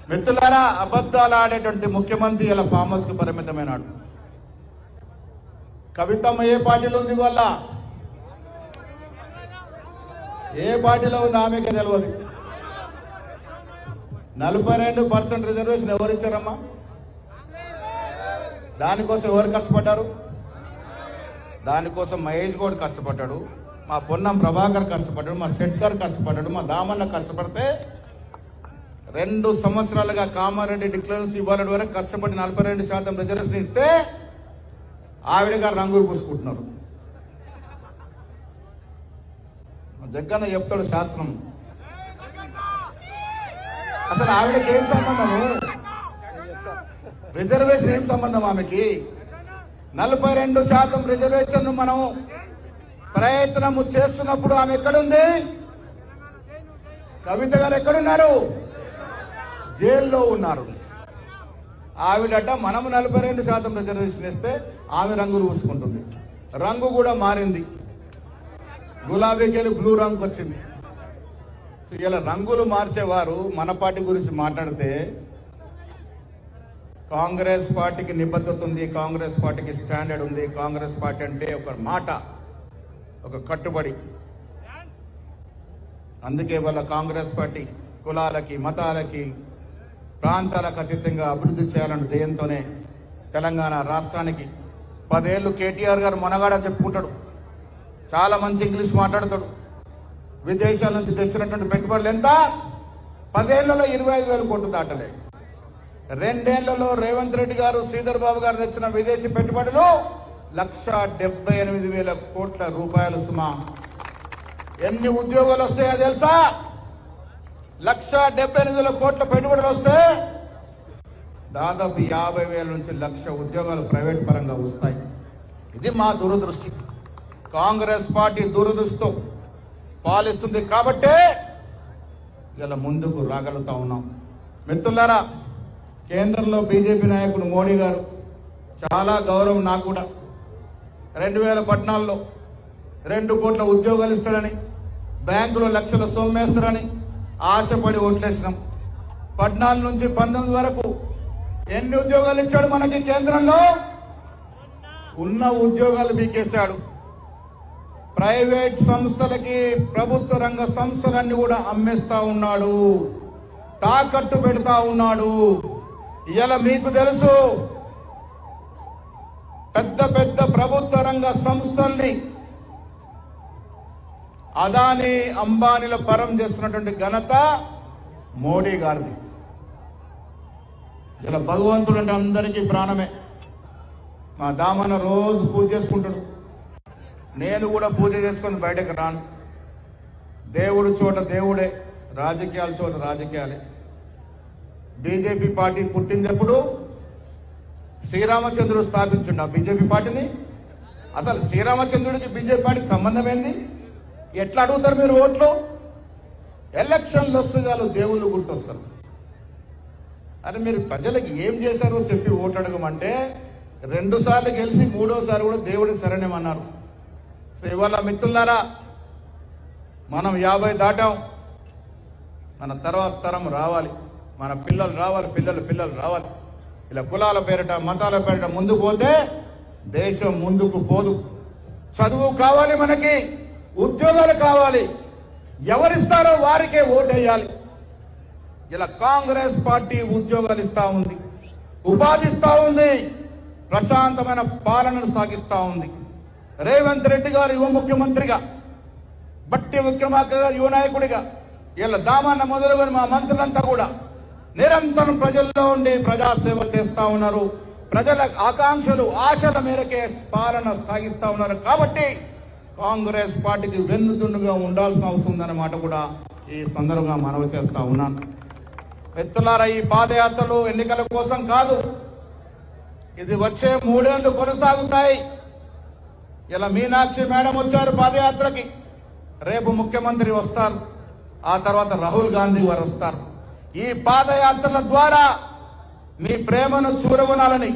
మిత్రులారా, అబద్ధాలు ఆడేటువంటి ముఖ్యమంత్రి ఇలా ఫామ్ హౌస్ కి పరిమితమైనాడు. కవితమ్మ ఏ పార్టీలో ఉంది? వల్ల ఏ పార్టీలో ఉంది ఆమెకే తెలియదు. 42% రిజర్వేషన్ ఎవరు ఇచ్చారమ్మా? దానికోసం ఎవరు కష్టపడ్డారు? దానికోసం మహేష్ గౌడ్ కష్టపడ్డాడు, మా పొన్నం ప్రభాకర్ కష్టపడ్డాడు, మా షెట్కర్ కష్టపడ్డాడు, మా దామన్న కష్టపడితే 2 సంవత్సరాలుగా కామారెడ్డి డిక్లరేషన్ ఇవ్వాలని వరకు కష్టపడి 42% రిజర్వేషన్ ఇస్తే ఆవిడ గారు రంగులు పూసుకుంటున్నారు. జగ్గన్న చెప్తాడు శాసనం. అసలు ఆవిడకి ఏం సంబంధము? రిజర్వేషన్ ఏం సంబంధం ఆమెకి? 42% రిజర్వేషన్ మనం ప్రయత్నము చేస్తున్నప్పుడు ఆమె ఎక్కడుంది? కవిత గారు ఎక్కడున్నారు? జైల్లో ఉన్నారు. ఆవిడట మనము 42% రిజర్వేషన్ ఇస్తే ఆమె రంగులు పూసుకుంటుంది. రంగు కూడా మారింది, గులాబీకి వెళ్ళి బ్లూ రంగు వచ్చింది. ఇలా రంగులు మార్చేవారు మన పార్టీ గురించి మాట్లాడితే కాంగ్రెస్ పార్టీకి నిబద్ధత ఉంది, కాంగ్రెస్ పార్టీకి స్టాండర్డ్ ఉంది. కాంగ్రెస్ పార్టీ అంటే ఒక మాట, ఒక కట్టుబడి. అందుకే వాళ్ళ కాంగ్రెస్ పార్టీ కులాలకి, మతాలకి, ప్రాంతాలకు అతీతంగా అభివృద్ధి చేయాలన్న ధ్యేయంతోనే తెలంగాణ రాష్ట్రానికి 10 ఏళ్ళు కేటీఆర్ గారు మొనగాడ చెప్పుకుంటాడు. చాలా మంచి ఇంగ్లీష్ మాట్లాడతాడు. విదేశాల నుంచి తెచ్చినటువంటి పెట్టుబడులు ఎంత? 10 ఏళ్లలో 25,000 కోట్లు దాటలే. 2 ఏళ్లలో రేవంత్ రెడ్డి గారు, శ్రీధర్ బాబు గారు తెచ్చిన విదేశీ పెట్టుబడులు 1,78,000 కోట్ల రూపాయలు సుమా. ఎన్ని ఉద్యోగాలు వస్తాయో తెలుసా? 1,78,000 కోట్ల పెట్టుబడులు వస్తే దాదాపు 50,000 నుంచి 1,00,000 ఉద్యోగాలు ప్రైవేట్ పరంగా వస్తాయి. ఇది మా దురదృష్టి. కాంగ్రెస్ పార్టీ దురదృష్టితో పాలిస్తుంది కాబట్టే ఇలా ముందుకు రాగలుగుతా ఉన్నాం. మిత్రులారా, కేంద్రంలో బీజేపీ నాయకుడు మోడీ గారు చాలా గౌరవం నాకు కూడా. 2014లో 2 కోట్ల ఉద్యోగాలు ఇస్తారని, బ్యాంకులో లక్షల సొమ్మేస్తారని ఆశపడి ఓట్లేసినాం. 14 నుంచి 19 వరకు ఎన్ని ఉద్యోగాలు ఇచ్చాడు మనకి? కేంద్రంలో ఉన్న ఉద్యోగాలు పీకేశాడు. ప్రైవేట్ సంస్థలకి ప్రభుత్వ రంగ సంస్థలన్నీ కూడా అమ్మేస్తా ఉన్నాడు, తాకట్టు పెడతా ఉన్నాడు. ఇలా మీకు తెలుసు, పెద్ద పెద్ద ప్రభుత్వ రంగ సంస్థల్ని అదానీ, అంబానీల పరం చేస్తున్నటువంటి ఘనత మోడీ గారిది. ఇలా భగవంతుడు అంటే అందరికీ ప్రాణమే. మా దామన్న రోజు పూజ చేసుకుంటాడు, నేను కూడా పూజ చేసుకొని బయటకు రాను. దేవుడు చోట దేవుడే, రాజకీయాల చోట రాజకీయాలే. బీజేపీ పార్టీ పుట్టింది ఎప్పుడు? శ్రీరామచంద్రుడు స్థాపించిండు ఆ బీజేపీ పార్టీని. అసలు శ్రీరామచంద్రుడికి బీజేపీ పార్టీకి సంబంధం ఏంది? ఎట్లా అడుగుతారు మీరు ఓట్లు? ఎలక్షన్లు వస్తే చాలు దేవుళ్ళు గుర్తొస్తారు. అరే మీరు ప్రజలకు ఏం చేశారో చెప్పి ఓటు అడగమంటే 2 సార్లు గెలిచి 3వసారి కూడా దేవుడి శరణ్యమన్నారు. సో ఇవాళ మిత్రులారా, మనం 50 దాటాం. మన తర్వాత తరం రావాలి, మన పిల్లలు రావాలి, పిల్లలు రావాలి. ఇలా కులాల పేరిట, మతాల పేరిట ముందుకు పోతే దేశం ముందుకు పోదు. చదువు కావాలి మనకి, ఉద్యోగాలు కావాలి. ఎవరిస్తారో వారికే ఓటేయాలి. ఇలా కాంగ్రెస్ పార్టీ ఉద్యోగాలు ఇస్తా ఉంది, ఉపాధి ఇస్తా ఉంది, ప్రశాంతమైన పాలనను సాగిస్తా ఉంది. రేవంత్ రెడ్డి గారు యువ ముఖ్యమంత్రిగా, బట్టి విక్రమార్క గారు యువ నాయకుడిగా, ఇలా దామన్న మొదలుకొని మా మంత్రులంతా కూడా నిరంతరం ప్రజల్లో ఉండి ప్రజాసేవ చేస్తా ఉన్నారు. ప్రజల ఆకాంక్షలు, ఆశల మేరకే పాలన సాగిస్తా ఉన్నారు. కాబట్టి కాంగ్రెస్ పార్టీకి వెన్నుదన్నుగా ఉండాల్సిన అవసరం ఉందన్నమాట కూడా ఈ సందర్భంగా మనవి చేస్తా ఉన్నాను. మిత్రులారా, ఈ పాదయాత్రలు ఎన్నికల కోసం కాదు, ఇది వచ్చే 3 ఏళ్లు కొనసాగుతాయి. ఇలా మీనాక్షి మేడం వచ్చారు పాదయాత్రకి, రేపు ముఖ్యమంత్రి వస్తారు, ఆ తర్వాత రాహుల్ గాంధీ వారు వస్తారు. ఈ పాదయాత్రల ద్వారా మీ ప్రేమను చూరగొనాలని,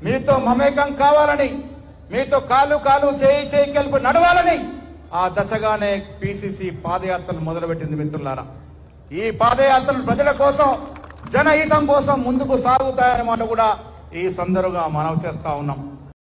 మీతో మమేకం కావాలని, మీతో కాలు చేయి కలిపి నడవాలని ఆ దశగానే పిసిసి పాదయాత్రలు మొదలుపెట్టింది. మిత్రులారా, ఈ పాదయాత్రలు ప్రజల కోసం, జనహితం కోసం ముందుకు సాగుతాయన్నమాట కూడా ఈ సందర్భంగా మనవి చేస్తా ఉన్నాం.